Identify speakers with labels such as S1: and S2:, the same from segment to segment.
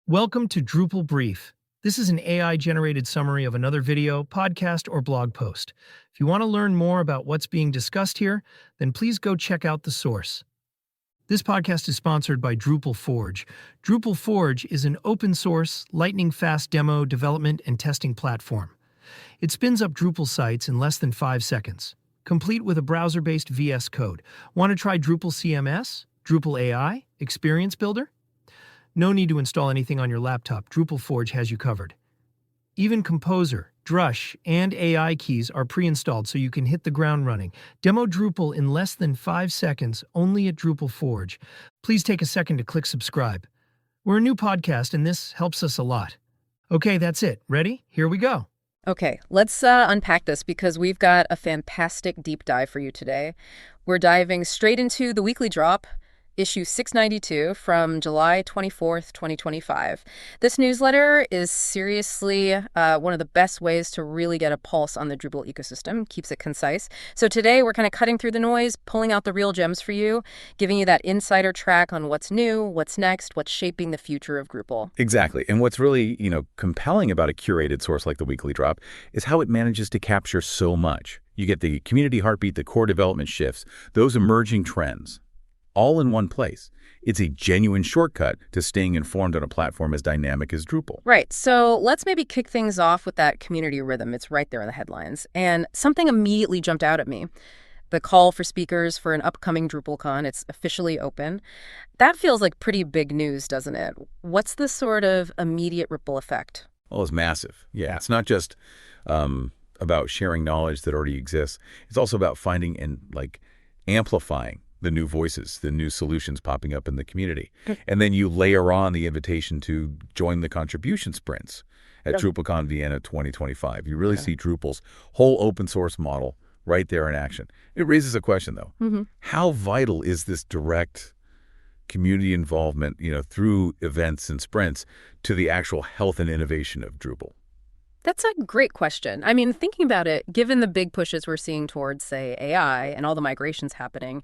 S1: Welcome to DrupalBrief. This is an AI-generated summary of another video, podcast, or blog post. If you want to learn more about what's being discussed here, then please go check out the source. This podcast is sponsored by Drupal Forge. Drupal Forge is an open-source, lightning-fast demo, development, and testing platform. It spins up Drupal sites in less than 5 seconds, complete with a browser-based VS Code. Want to try Drupal CMS, Drupal AI, Experience Builder? No need to install anything on your laptop. Drupal Forge has you covered. Even Composer, Drush, and AI keys are pre-installed so you can hit the ground running. Demo Drupal in less than 5 seconds only at Drupal Forge. Please take a second to click subscribe. We're a new podcast and this helps us a lot. Okay, that's it. Ready? Here we go.
S2: Okay, let's unpack this because we've got a fantastic deep dive for you today. We're diving straight into the Weekly Drop, issue 692 from July 24th, 2025. This newsletter is seriously one of the best ways to really get a pulse on the Drupal ecosystem, keeps it concise. So today we're kind of cutting through the noise, pulling out the real gems for you, giving you that insider track on what's new, what's next, what's shaping the future of Drupal.
S3: Exactly. And what's really, compelling about a curated source like the Weekly Drop is how it manages to capture so much. You get the community heartbeat, the core development shifts, those emerging trends, all in one place. It's a genuine shortcut to staying informed on a platform as dynamic as Drupal.
S2: Right. So let's maybe kick things off with that community rhythm. It's right there in the headlines. And something immediately jumped out at me. The call for speakers for an upcoming DrupalCon. It's officially open. That feels like pretty big news, doesn't it? What's the sort of immediate ripple effect?
S3: Well, it's massive. Yeah, it's not just about sharing knowledge that already exists. It's also about finding and amplifying the new voices, the new solutions popping up in the community. And then you layer on the invitation to join the contribution sprints at DrupalCon Vienna 2025. You really see Drupal's whole open source model right there in action. It raises a question, though. How vital is this direct community involvement, through events and sprints to the actual health and innovation of Drupal?
S2: That's a great question. I mean, thinking about it, given the big pushes we're seeing towards, say, AI and all the migrations happening,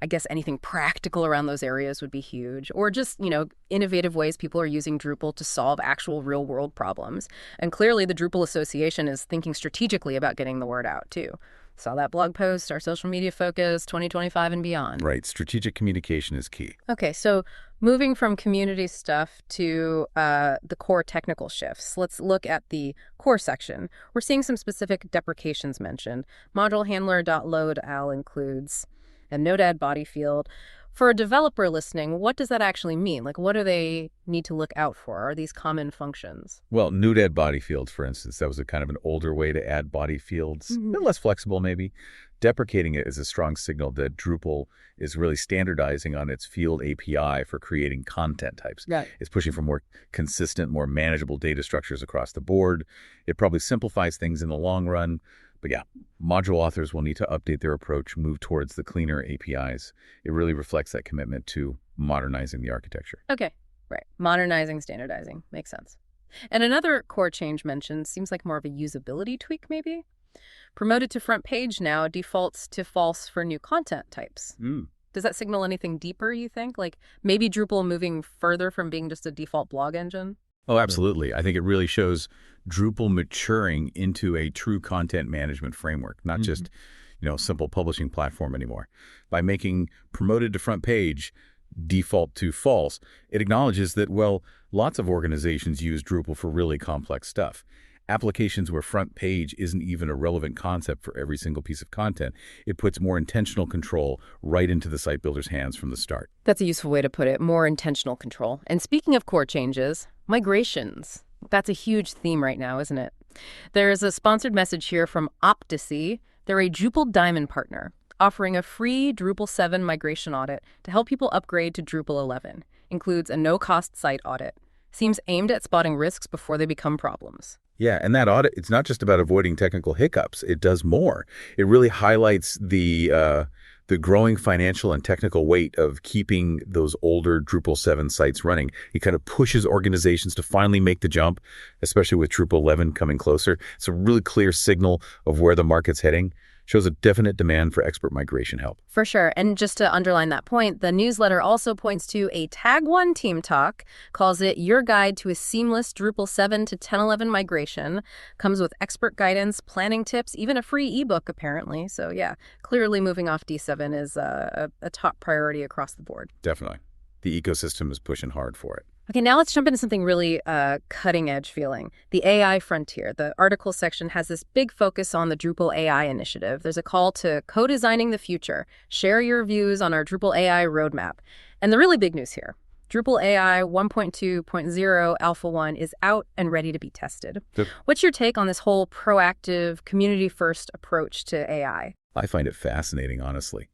S2: I guess anything practical around those areas would be huge. Or just, innovative ways people are using Drupal to solve actual real-world problems. And clearly the Drupal Association is thinking strategically about getting the word out, too. Saw that blog post, our social media focus, 2025 and beyond.
S3: Right. Strategic communication is key.
S2: Okay, so moving from community stuff to the core technical shifts, let's look at the core section. We're seeing some specific deprecations mentioned. Module handler.load_al includes a node-add body field. For a developer listening, what does that actually mean? What do they need to look out for? Are these common functions?
S3: Well, node-add body fields, for instance, that was a kind of an older way to add body fields, a bit less flexible maybe. Deprecating it is a strong signal that Drupal is really standardizing on its field API for creating content types.
S2: Right.
S3: It's pushing for more consistent, more manageable data structures across the board. It probably simplifies things in the long run. But yeah, module authors will need to update their approach, move towards the cleaner APIs. It really reflects that commitment to modernizing the architecture.
S2: Okay, right. Modernizing, standardizing. Makes sense. And another core change mentioned seems like more of a usability tweak, maybe? Promoted to front page now defaults to false for new content types. Does that signal anything deeper, you think? Maybe Drupal moving further from being just a default blog engine?
S3: Oh, absolutely. I think it really shows Drupal maturing into a true content management framework, not just, simple publishing platform anymore. By making promoted to front page default to false, it acknowledges that, lots of organizations use Drupal for really complex stuff. Applications where front page isn't even a relevant concept for every single piece of content. It puts more intentional control right into the site builder's hands from the start.
S2: That's a useful way to put it, more intentional control. And speaking of core changes, migrations. That's a huge theme right now, isn't it? There is a sponsored message here from Opticy. They're a Drupal Diamond partner, offering a free Drupal 7 migration audit to help people upgrade to Drupal 11. Includes a no-cost site audit. Seems aimed at spotting risks before they become problems.
S3: Yeah, and that audit, it's not just about avoiding technical hiccups. It does more. It really highlights the growing financial and technical weight of keeping those older Drupal 7 sites running. It kind of pushes organizations to finally make the jump, especially with Drupal 11 coming closer. It's a really clear signal of where the market's heading, Shows a definite demand for expert migration help.
S2: For sure. And just to underline that point, the newsletter also points to a Tag 1 team talk, calls it Your Guide to a Seamless Drupal 7 to 10.11 Migration, comes with expert guidance, planning tips, even a free ebook, apparently. So yeah, clearly moving off D7 is a top priority across the board.
S3: Definitely. The ecosystem is pushing hard for it.
S2: Okay, now let's jump into something really cutting-edge feeling. The AI frontier. The article section has this big focus on the Drupal AI initiative. There's a call to co-designing the future. Share your views on our Drupal AI roadmap. And the really big news here. Drupal AI 1.2.0 Alpha 1 is out and ready to be tested.
S3: Yep.
S2: What's your take on this whole proactive, community-first approach to AI?
S3: I find it fascinating, honestly.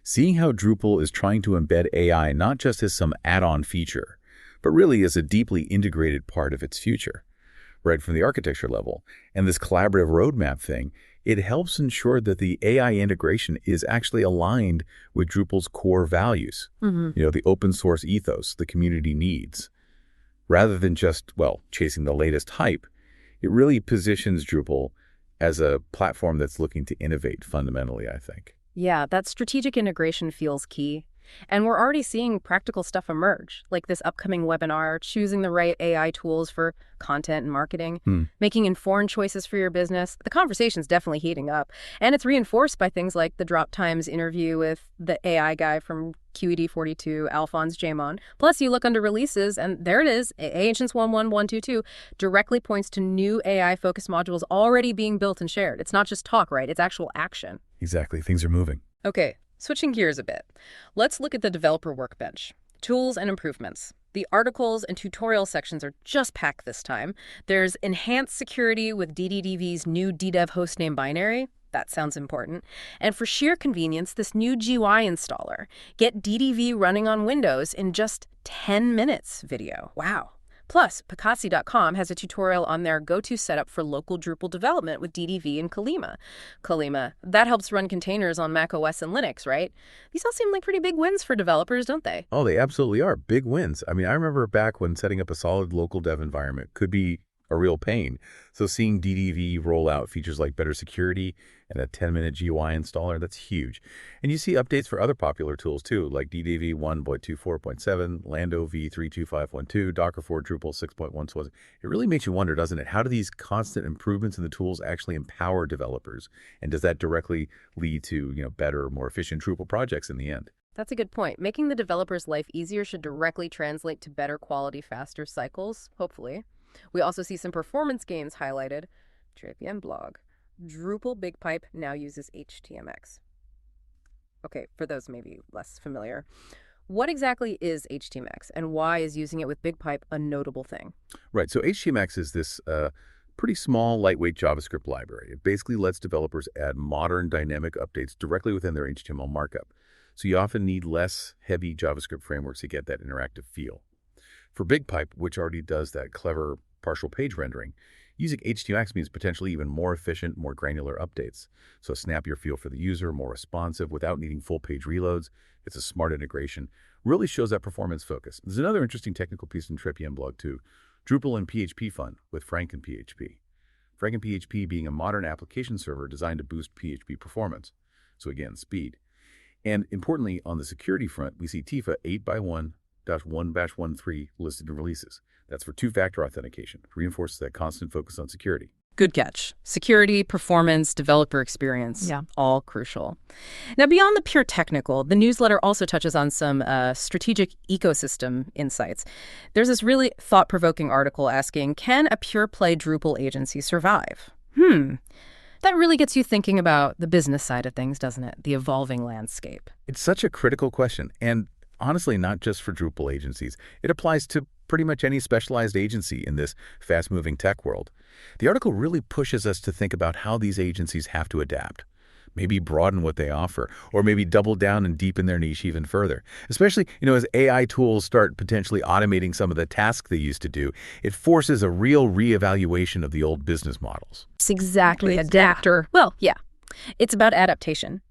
S3: Seeing how Drupal is trying to embed AI not just as some add-on feature, but really as a deeply integrated part of its future, right from the architecture level. And this collaborative roadmap thing, it helps ensure that the AI integration is actually aligned with Drupal's core values, the open source ethos, the community needs. Rather than just, chasing the latest hype, it really positions Drupal as a platform that's looking to innovate fundamentally, I think.
S2: Yeah, that strategic integration feels key. And we're already seeing practical stuff emerge, like this upcoming webinar, choosing the right AI tools for content and marketing, making informed choices for your business. The conversation's definitely heating up. And it's reinforced by things like the Drop Times interview with the AI guy from QED42, Alphonse Jamon. Plus, you look under releases, and there it is, Agents 11122 directly points to new AI-focused modules already being built and shared. It's not just talk, right? It's actual action.
S3: Exactly. Things are moving.
S2: Okay. Switching gears a bit, let's look at the developer workbench. Tools and improvements. The articles and tutorial sections are just packed this time. There's enhanced security with DDDV's new DDEV hostname binary. That sounds important. And for sheer convenience, this new GUI installer. Get DDV running on Windows in just 10 minutes video. Wow. Plus, Picassi.com has a tutorial on their go-to setup for local Drupal development with DDV and Kalima. That helps run containers on Mac OS and Linux, right? These all seem like pretty big wins for developers, don't they?
S3: Oh, they absolutely are. Big wins. I mean, I remember back when setting up a solid local dev environment could be a real pain. So seeing DDV roll out features like better security and a 10-minute GUI installer, that's huge. And you see updates for other popular tools too, like DDV 1.24.7, Lando v32512, Docker 4, Drupal 6.1. So it really makes you wonder, doesn't it? How do these constant improvements in the tools actually empower developers? And does that directly lead to, better, more efficient Drupal projects in the end?
S2: That's a good point. Making the developer's life easier should directly translate to better quality, faster cycles, hopefully. We also see some performance gains highlighted. JPM blog. Drupal BigPipe now uses HTMX. Okay, for those maybe less familiar, what exactly is HTMX and why is using it with BigPipe a notable thing?
S3: Right, so HTMX is this pretty small, lightweight JavaScript library. It basically lets developers add modern dynamic updates directly within their HTML markup. So you often need less heavy JavaScript frameworks to get that interactive feel. For BigPipe, which already does that clever partial page rendering, using HTMX means potentially even more efficient, more granular updates. So snappier feel for the user, more responsive without needing full page reloads. It's a smart integration. Really shows that performance focus. There's another interesting technical piece in TripPM blog too. Drupal and PHP Fun with FrankenPHP. FrankenPHP being a modern application server designed to boost PHP performance. So again, speed. And importantly, on the security front, we see TIFA 8x1-1-13 listed in releases. That's for two-factor authentication. Reinforces that constant focus on security.
S2: Good catch. Security, performance, developer experience, all crucial. Now, beyond the pure technical, the newsletter also touches on some strategic ecosystem insights. There's this really thought-provoking article asking, can a pure-play Drupal agency survive? That really gets you thinking about the business side of things, doesn't it? The evolving landscape.
S3: It's such a critical question, and honestly, not just for Drupal agencies. It applies to pretty much any specialized agency in this fast-moving tech world. The article really pushes us to think about how these agencies have to adapt. Maybe broaden what they offer, or maybe double down and deepen their niche even further. Especially, as AI tools start potentially automating some of the tasks they used to do, it forces a real reevaluation of the old business models.
S2: It's exactly adapter. Well, yeah. It's about adaptation.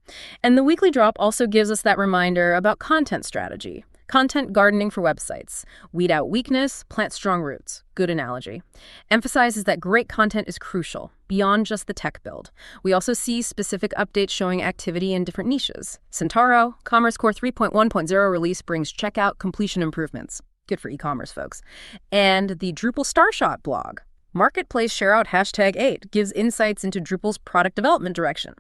S2: And the weekly drop also gives us that reminder about content strategy. Content gardening for websites. Weed out weakness, plant strong roots. Good analogy. Emphasizes that great content is crucial, beyond just the tech build. We also see specific updates showing activity in different niches. Centauro, Commerce Core 3.1.0 release brings checkout completion improvements. Good for e-commerce folks. And the Drupal Starshot blog. Marketplace Shareout #8 gives insights into Drupal's product development direction.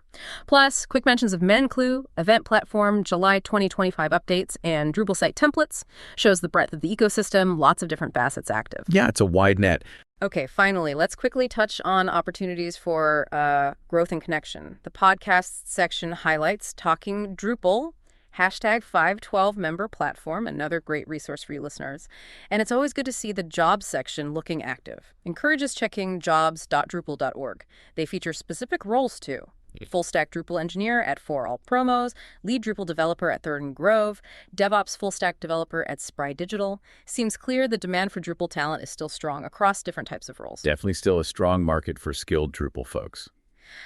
S2: Plus, quick mentions of MENCLU, Event Platform, July 2025 updates, and Drupal site templates shows the breadth of the ecosystem, lots of different facets active.
S3: Yeah, it's a wide net.
S2: Okay, finally, let's quickly touch on opportunities for growth and connection. The podcast section highlights Talking Drupal, #512 member platform, another great resource for you listeners. And it's always good to see the jobs section looking active. Encourages checking jobs.drupal.org. They feature specific roles too. Full stack Drupal engineer at 4All Promos, lead Drupal developer at Third and Grove, DevOps full stack developer at Spry Digital. Seems clear the demand for Drupal talent is still strong across different types of roles.
S3: Definitely still a strong market for skilled Drupal folks.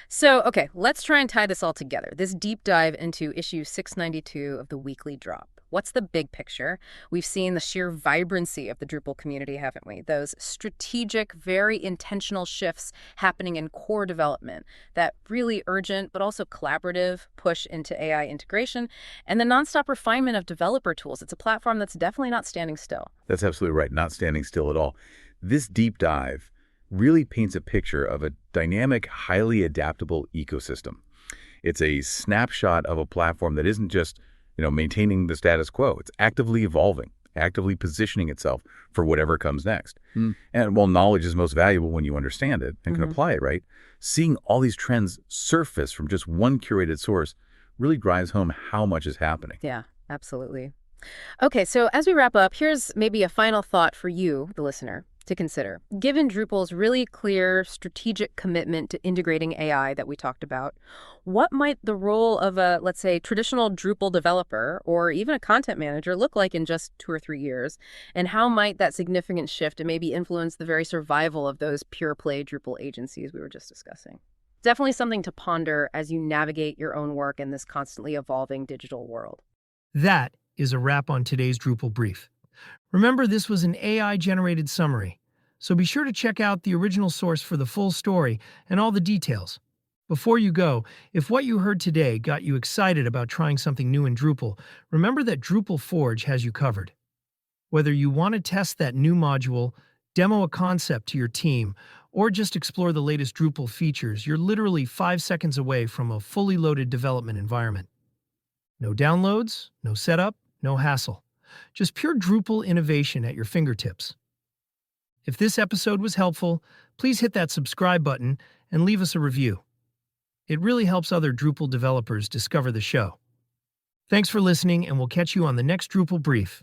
S2: So, okay, let's try and tie this all together. This deep dive into issue 692 of the Weekly Drop. What's the big picture? We've seen the sheer vibrancy of the Drupal community, haven't we? Those strategic, very intentional shifts happening in core development, that really urgent but also collaborative push into AI integration, and the nonstop refinement of developer tools. It's a platform that's definitely not standing still.
S3: That's absolutely right, not standing still at all. This deep dive really paints a picture of a dynamic, highly adaptable ecosystem. It's a snapshot of a platform that isn't just, maintaining the status quo. It's actively evolving, actively positioning itself for whatever comes next. And while knowledge is most valuable when you understand it and can apply it, right? Seeing all these trends surface from just one curated source really drives home how much is happening.
S2: Yeah, absolutely. Okay, so as we wrap up, here's maybe a final thought for you, the listener, to consider. Given Drupal's really clear strategic commitment to integrating AI that we talked about, what might the role of a, let's say, traditional Drupal developer or even a content manager look like in just 2 or 3 years? And how might that significant shift maybe influence the very survival of those pure play Drupal agencies we were just discussing? Definitely something to ponder as you navigate your own work in this constantly evolving digital world.
S1: That is a wrap on today's Drupal Brief. Remember, this was an AI-generated summary, so be sure to check out the original source for the full story and all the details. Before you go, if what you heard today got you excited about trying something new in Drupal, remember that Drupal Forge has you covered. Whether you want to test that new module, demo a concept to your team, or just explore the latest Drupal features, you're literally 5 seconds away from a fully loaded development environment. No downloads, no setup, no hassle. Just pure Drupal innovation at your fingertips. If this episode was helpful, please hit that subscribe button and leave us a review. It really helps other Drupal developers discover the show. Thanks for listening, and we'll catch you on the next Drupal Brief.